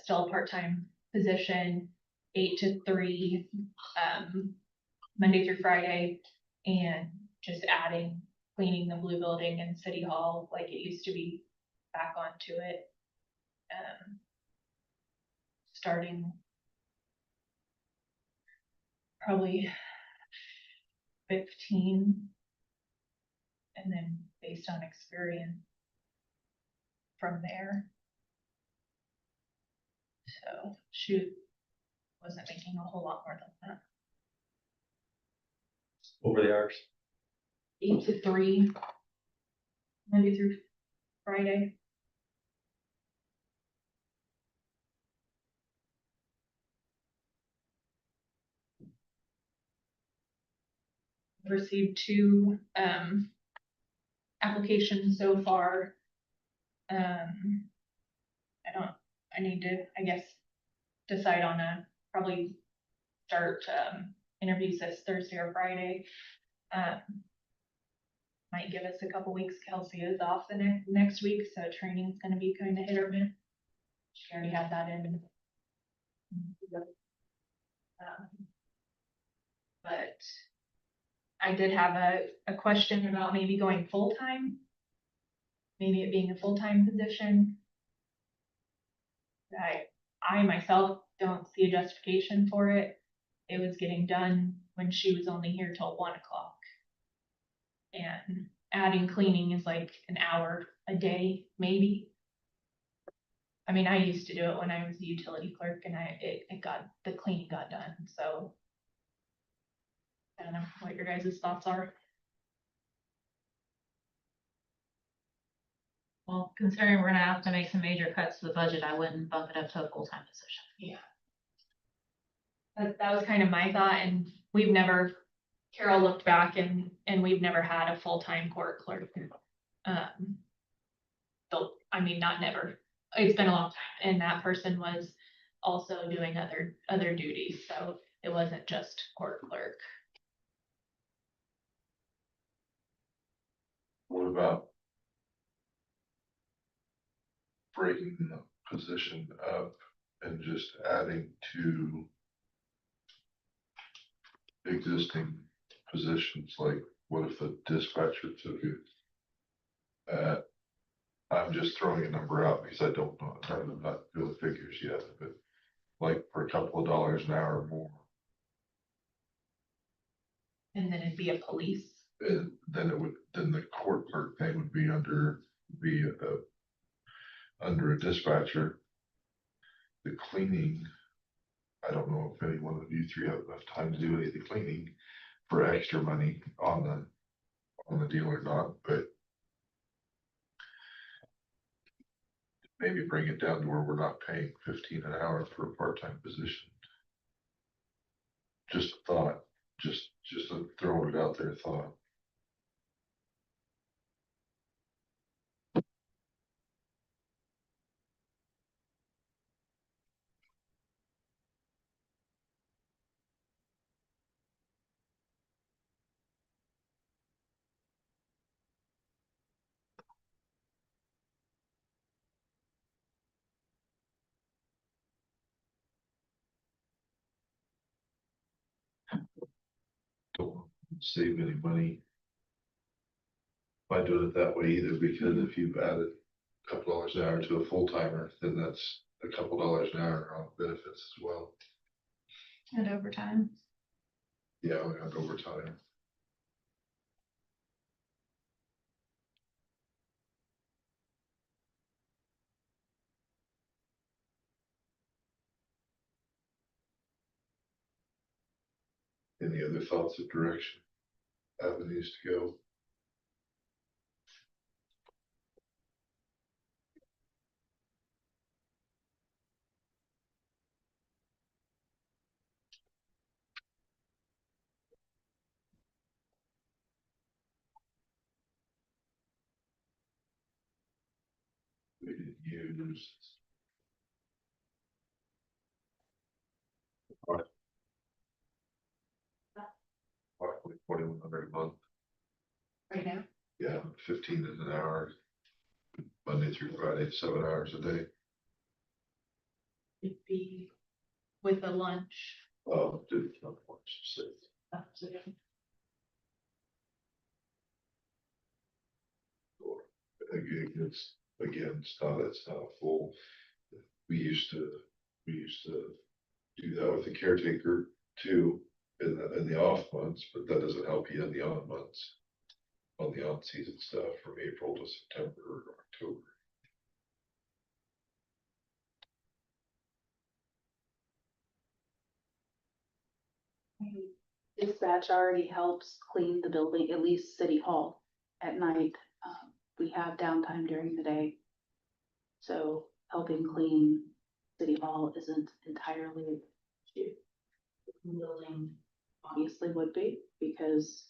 still a part-time position, 8 to 3, Monday through Friday, and just adding, cleaning the blue building and city hall like it used to be, back onto it. Starting probably 15, and then based on experience from there. So she wasn't making a whole lot more than that. Over the hours. 8 to 3, Monday through Friday. Received 2 applications so far. I need to, I guess, decide on probably start interviews this Thursday or Friday. Might give us a couple weeks. Kelsey is off the next week, so training's gonna be kind of hit or miss. She already had that in. But I did have a question about maybe going full-time. Maybe it being a full-time position. I myself don't see a justification for it. It was getting done when she was only here till 1 o'clock. And adding cleaning is like an hour a day, maybe. I mean, I used to do it when I was the utility clerk and the cleaning got done, so. I don't know what your guys' thoughts are. Well, considering we're gonna have to make some major cuts to the budget, I wouldn't bump it up to a full-time position. Yeah. That was kind of my thought, and Carol looked back and we've never had a full-time court clerk. So, I mean, not never, it's been a long time, and that person was also doing other duties, so it wasn't just court clerk. What about breaking the position up and just adding to existing positions? Like, what if the dispatcher took it? I'm just throwing a number out because I don't know, I'm not doing the figures yet, but like for a couple of dollars an hour more. And then it'd be a police And then the court clerk thing would be under a dispatcher. The cleaning, I don't know if any one of you three have enough time to do any of the cleaning for extra money on the deal or not, but maybe bring it down to where we're not paying 15 an hour for a part-time position. Just a thought, just a throwing it out there thought. Don't save any money by doing it that way either, because if you've added a couple dollars an hour to a full timer, then that's a couple dollars an hour on benefits as well. And overtime. Yeah, we got overtime. Any other thoughts of direction, avenues to go? We did use. Approximately 4,100 a month. Right now? Yeah, 15 is an hour, Monday through Friday, 7 hours a day. It'd be with a lunch. Didn't count lunch, so it's not a full. We used to do that with the caretaker too, in the off months, but that doesn't help you in the on months. On the on season stuff from April to September or October. Dispatch already helps clean the building, at least City Hall at night. We have downtime during the day. So helping clean City Hall isn't entirely an issue. The building obviously would be, because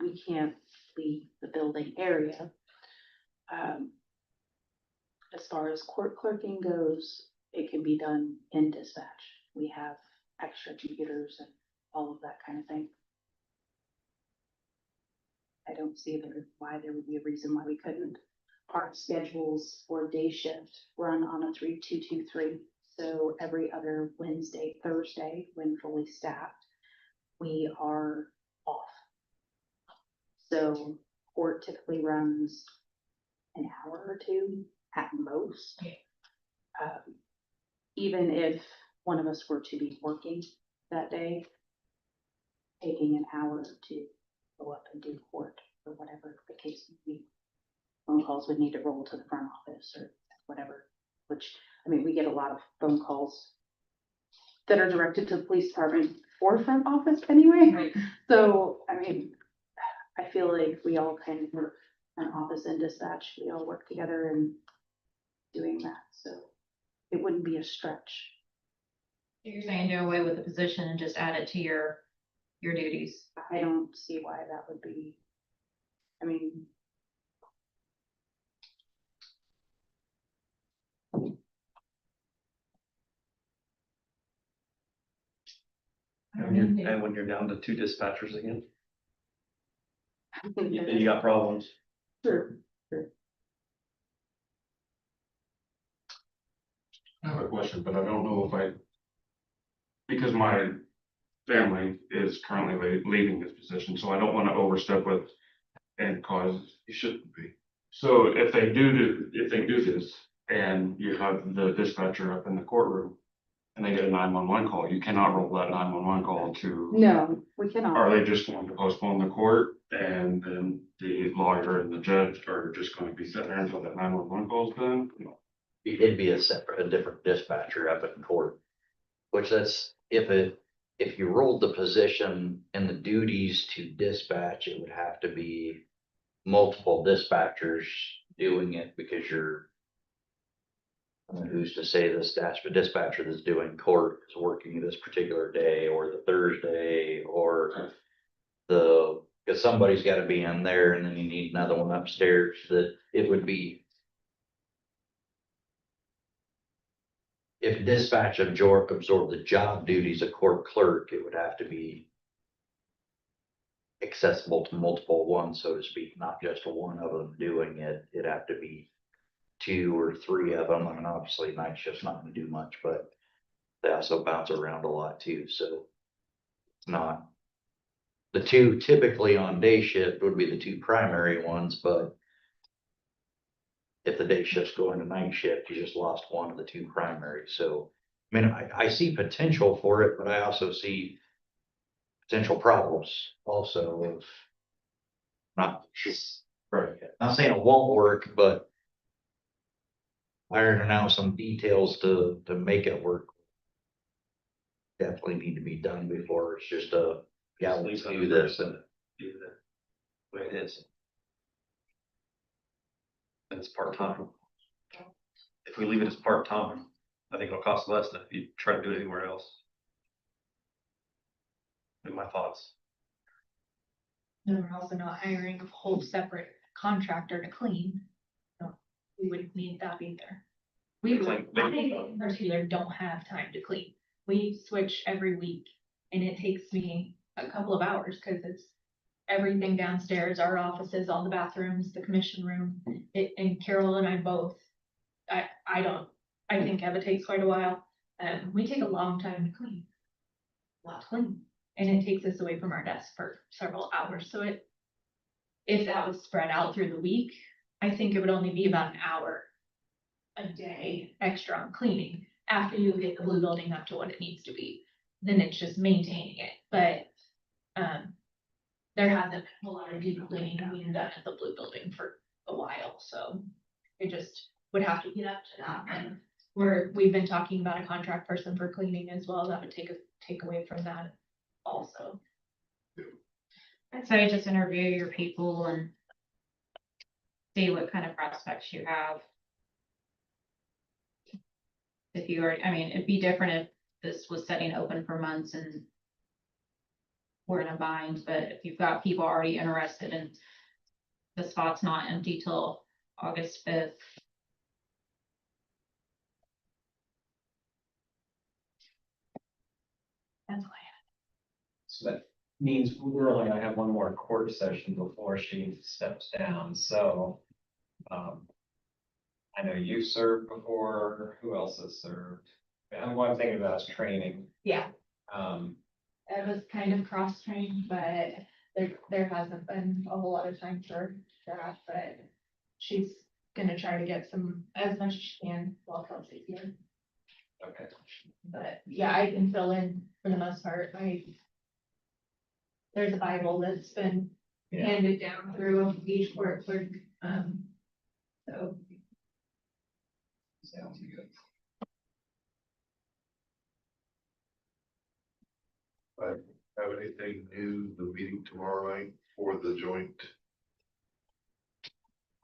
we can't leave the building area. As far as court clerking goes, it can be done in dispatch. We have extra computers and all of that kind of thing. I don't see why there would be a reason why we couldn't. Our schedules for day shift run on a 3-2-2-3. So every other Wednesday, Thursday, when fully staffed, we are off. So court typically runs an hour or two at most. Even if one of us were to be working that day, taking an hour to go up and do court or whatever the case may be. Phone calls would need to roll to the front office or whatever, which, I mean, we get a lot of phone calls that are directed to the police department or front office anyway. Right. So, I mean, I feel like we all kind of work, front office and dispatch, we all work together in doing that, so it wouldn't be a stretch. You're saying do away with the position and just add it to your duties. I don't see why that would be, I mean. And when you're down to 2 dispatchers again, you got problems. Sure. I have a question, but I don't know if because my family is currently leaving this position, so I don't want to overstep with and cause. You shouldn't be. So if they do this and you have the dispatcher up in the courtroom, and they get a 911 call, you cannot roll that 911 call to. No, we cannot. Are they just going to postpone the court and then the lawyer and the judge are just going to be sitting there until that 911 call is done? It'd be a different dispatcher up in court. Which that's, if you rolled the position and the duties to dispatch, it would have to be multiple dispatchers doing it because you're. I mean, who's to say this dispatcher that's doing court is working this particular day or the Thursday or because somebody's gotta be in there and then you need another one upstairs, that it would be. If dispatch absorb the job duties of court clerk, it would have to be accessible to multiple ones, so to speak, not just one of them doing it. It'd have to be 2 or 3 of them. I mean, obviously night shift's not gonna do much, but they also bounce around a lot too, so it's not. The 2 typically on day shift would be the 2 primary ones, but if the day shift's going to night shift, you just lost one of the 2 primary. So, I mean, I see potential for it, but I also see potential problems also of not saying it won't work, but ironing out some details to make it work. Definitely need to be done before it's just yeah, let's do this and Do the way it is. And it's part-time. If we leave it as part-time, I think it'll cost less than if you try to do it anywhere else. In my thoughts. And we're also not hiring a whole separate contractor to clean. So we wouldn't need that either. We It's like they- in particular don't have time to clean. We switch every week and it takes me a couple of hours because it's everything downstairs, our offices, all the bathrooms, the commission room. And Carol and I both, I think Eva takes quite a while. We take a long time to clean. A lot to clean. And it takes us away from our desk for several hours. So if that was spread out through the week, I think it would only be about an hour a day extra on cleaning after you get the blue building up to what it needs to be. Then it's just maintaining it. But there hasn't been a lot of deep cleaning being done at the blue building for a while, so it just would have to get up to that. And we've been talking about a contract person for cleaning as well. That would take away from that also. I'd say just interview your people and see what kind of prospects you have. If you are, I mean, it'd be different if this was sitting open for months and we're in a bind, but if you've got people already interested and the spot's not empty till August 5th. That's all I have. So that means we're only gonna have one more court session before she steps down, so. I know you served before, who else has served? And what I'm thinking about is training. Yeah, Um, it was kind of cross-trained, but there hasn't been a whole lot of time for that, but she's gonna try to get as much as she can while Kelsey's here. okay. But yeah, I can fill in for the most part. There's a Bible that's been Yeah. handed down through each court clerk, so. Sounds good. Have anything new, the meeting tomorrow night for the joint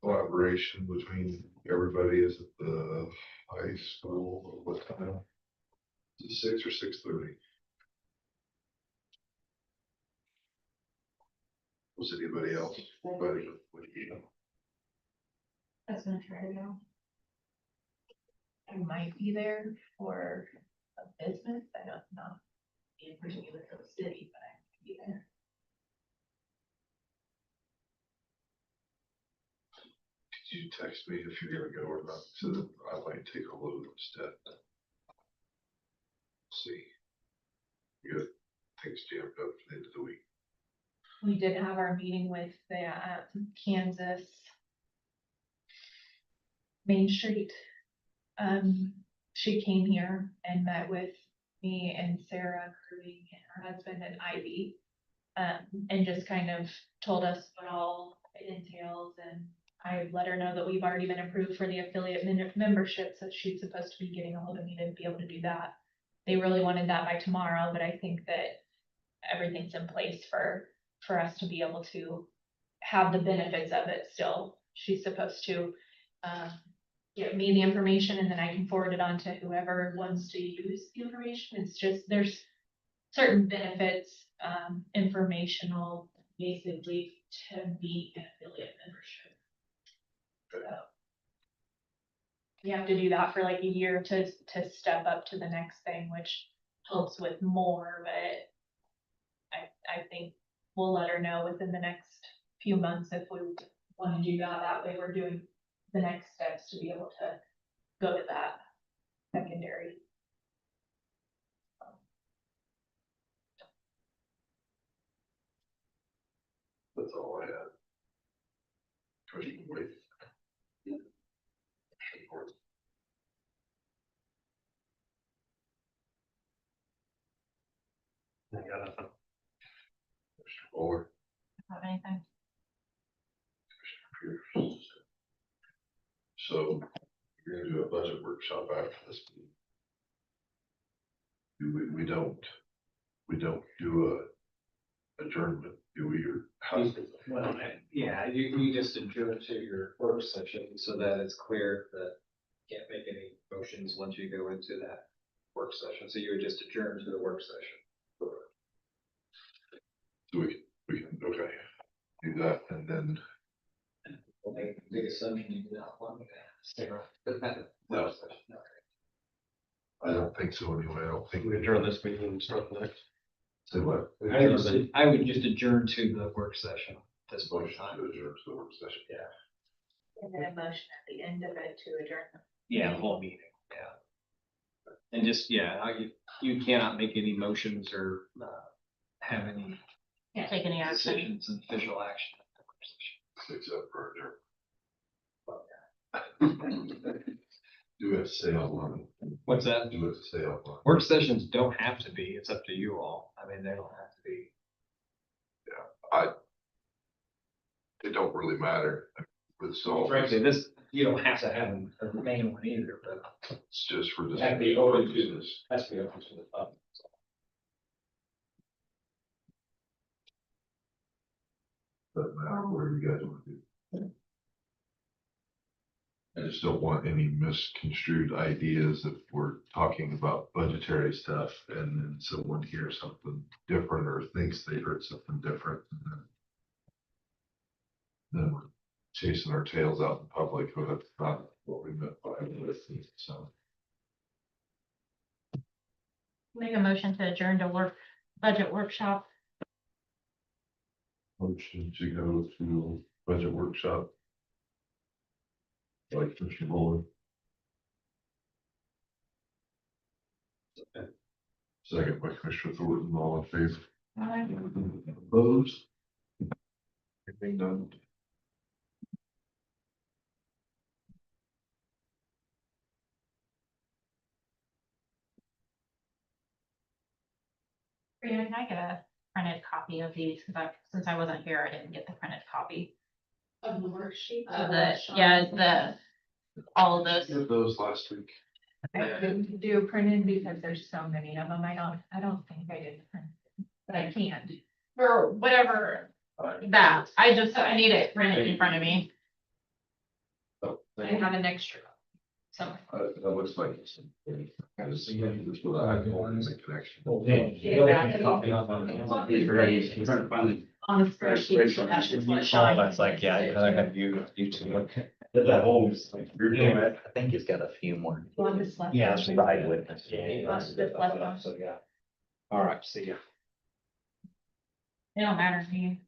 collaboration between everybody is at the high school, what time? Is it 6 or 6:30? Was anybody else? Anybody with you? That's gonna try to go. I might be there for a business. I don't know. In particular for the city, but I might be there. Could you text me if you're gonna go or not, so that I might take a load instead? See. You got things jammed up for the end of the week. We did have our meeting with the Kansas Main Street she came here and met with me and Sarah Crewing and her husband and Ivy. And just kind of told us what all it entails, and I let her know that we've already been approved for the affiliate membership, so she's supposed to be getting a hold of me to be able to do that. They really wanted that by tomorrow, but I think that everything's in place for us to be able to have the benefits of it still. She's supposed to give me the information, and then I can forward it on to whoever wants to use the information. It's just, there's certain benefits, informational, basically, to be an affiliate membership. So you have to do that for like a year to step up to the next thing, which helps with more, but I think we'll let her know within the next few months if we want to do that. That way we're doing the next steps to be able to go to that secondary. That's all I had. Question, wait. Commissioner Fuller, Have anything? Pierce. So you're gonna do a budget workshop after this meeting. We don't do a adjournment, do we, or how's it? Well, yeah, you just adjourn to your work session so that it's clear that you can't make any motions once you go into that work session. So you would just adjourn to the work session. So we can, okay, do that, and then, We'll make a big assumption you do not want to stay around. No. I don't think so anyway, I don't think. We adjourn this meeting and start the next. Say what? I would just adjourn to the work session at this point in Motion time. to adjourn to the work session. And then a motion at the end of it to adjourn. Yeah, the whole meeting, yeah. And just, you cannot make any motions or, have any Can't take any action. decisions and official action. Except for adjourn. Do it to stay online. What's that? Do it to stay online. Work sessions don't have to be, it's up to you all. I mean, they don't have to be. It don't really matter. It's all, Frankly, this, you don't have to have a main one either, but. it's just for this. Have to be open to this. Has to be open to the public. Doesn't matter where you guys want to do. I just don't want any misconstrued ideas if we're talking about budgetary stuff and then someone hears something different or thinks they heard something different. And then we're chasing our tails out in public, but that's not what we meant by it. So Make a motion to adjourn to budget workshop. motion to go to budget workshop. Like Commissioner Bowler. Second by Commissioner Thornton, all in favor? Opposed? Anything done? Brianna, can I get a printed copy of these? Since I wasn't here, I didn't get the printed copy. Of the worksheet. All of those. Did those last week. I didn't do printed because there's so many of them. I don't think I did print, but I can. Or whatever, that, I need it printed in front of me. I have an extra. So. That looks like it's. Kind of similar to this with I phone as a connection. On the spreadsheet, that's just what Sean. That's like, yeah, I have you two look. That whole. I think he's got a few more. On this left. Yeah, Side witness. So, yeah. All right, see ya. It don't matter to me.